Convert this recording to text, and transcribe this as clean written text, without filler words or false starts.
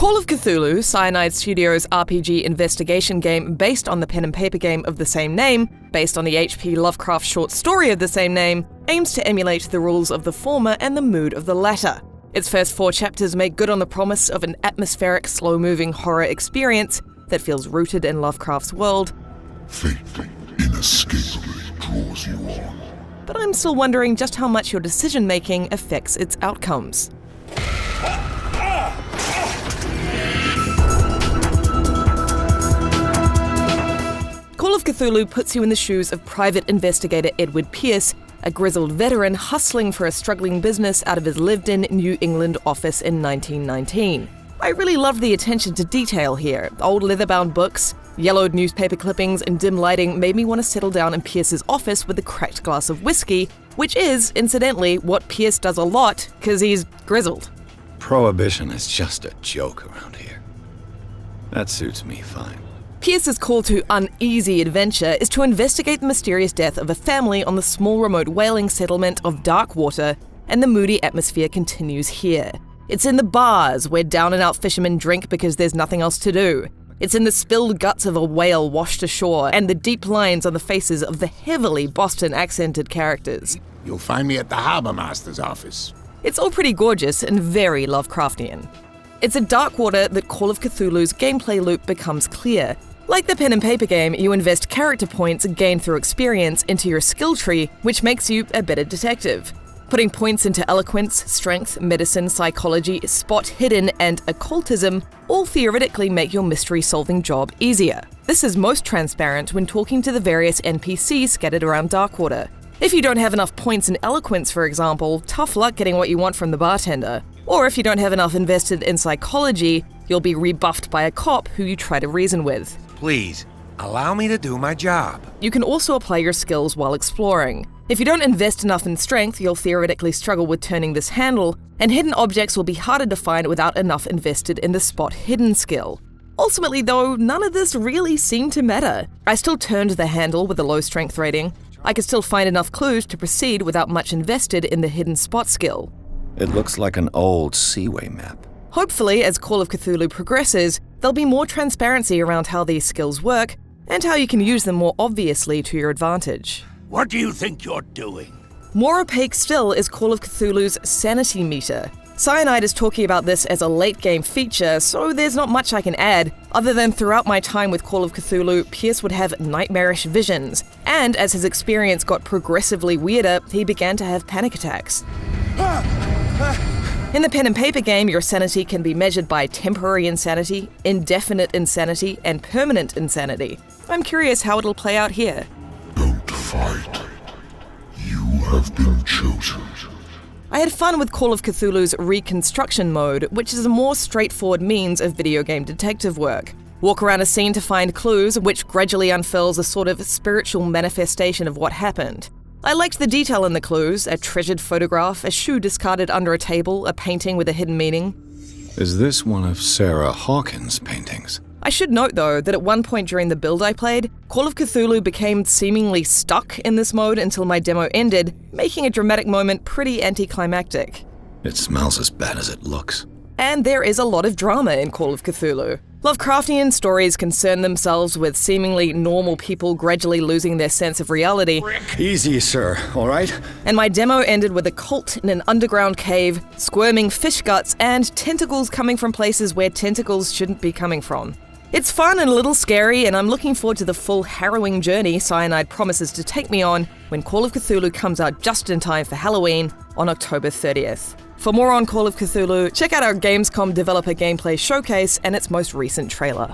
Call of Cthulhu, Cyanide Studios' RPG investigation game based on the pen and paper game of the same name, based on the H.P. Lovecraft short story of the same name, aims to emulate the rules of the former and the mood of the latter. Its first 4 chapters make good on the promise of an atmospheric, slow-moving horror experience that feels rooted in Lovecraft's world. Fate inescapably draws you on. But I'm still wondering just how much your decision-making affects its outcomes. Call of Cthulhu puts you in the shoes of private investigator Edward Pierce, a grizzled veteran hustling for a struggling business out of his lived-in New England office in 1919. I really loved the attention to detail here. Old leather-bound books, yellowed newspaper clippings, and dim lighting made me want to settle down in Pierce's office with a cracked glass of whiskey, which is, incidentally, what Pierce does a lot, because he's grizzled. Prohibition is just a joke around here. That suits me fine. Pierce's call to uneasy adventure is to investigate the mysterious death of a family on the small remote whaling settlement of Darkwater, and the moody atmosphere continues here. It's in the bars where down-and-out fishermen drink because there's nothing else to do. It's in the spilled guts of a whale washed ashore and the deep lines on the faces of the heavily Boston-accented characters. You'll find me at the Harbour Master's office. It's all pretty gorgeous and very Lovecraftian. It's at Darkwater that Call of Cthulhu's gameplay loop becomes clear. Like the pen and paper game, you invest character points gained through experience into your skill tree, which makes you a better detective. Putting points into eloquence, strength, medicine, psychology, spot hidden, and occultism all theoretically make your mystery-solving job easier. This is most transparent when talking to the various NPCs scattered around Darkwater. If you don't have enough points in eloquence, for example, tough luck getting what you want from the bartender. Or if you don't have enough invested in psychology, you'll be rebuffed by a cop who you try to reason with. Please, allow me to do my job. You can also apply your skills while exploring. If you don't invest enough in strength, you'll theoretically struggle with turning this handle, and hidden objects will be harder to find without enough invested in the spot hidden skill. Ultimately though, none of this really seemed to matter. I still turned the handle with a low strength rating. I could still find enough clues to proceed without much invested in the hidden spot skill. It looks like an old Seaway map. Hopefully, as Call of Cthulhu progresses, there'll be more transparency around how these skills work, and how you can use them more obviously to your advantage. What do you think you're doing? More opaque still is Call of Cthulhu's sanity meter. Cyanide is talking about this as a late-game feature, so there's not much I can add, other than throughout my time with Call of Cthulhu, Pierce would have nightmarish visions, and as his experience got progressively weirder, he began to have panic attacks. In the pen and paper game, your sanity can be measured by temporary insanity, indefinite insanity, and permanent insanity. I'm curious how it'll play out here. Don't fight. You have been chosen. I had fun with Call of Cthulhu's Reconstruction Mode, which is a more straightforward means of video game detective work. Walk around a scene to find clues, which gradually unfurls a sort of spiritual manifestation of what happened. I liked the detail in the clues: a treasured photograph, a shoe discarded under a table, a painting with a hidden meaning. Is this one of Sarah Hawkins' paintings? I should note though that at one point during the build I played, Call of Cthulhu became seemingly stuck in this mode until my demo ended, making a dramatic moment pretty anticlimactic. It smells as bad as it looks. And there is a lot of drama in Call of Cthulhu. Lovecraftian stories concern themselves with seemingly normal people gradually losing their sense of reality. Easy, sir, all right? And my demo ended with a cult in an underground cave, squirming fish guts, and tentacles coming from places where tentacles shouldn't be coming from. It's fun and a little scary, and I'm looking forward to the full harrowing journey Cyanide promises to take me on when Call of Cthulhu comes out just in time for Halloween on October 30th. For more on Call of Cthulhu, check out our Gamescom developer gameplay showcase and its most recent trailer.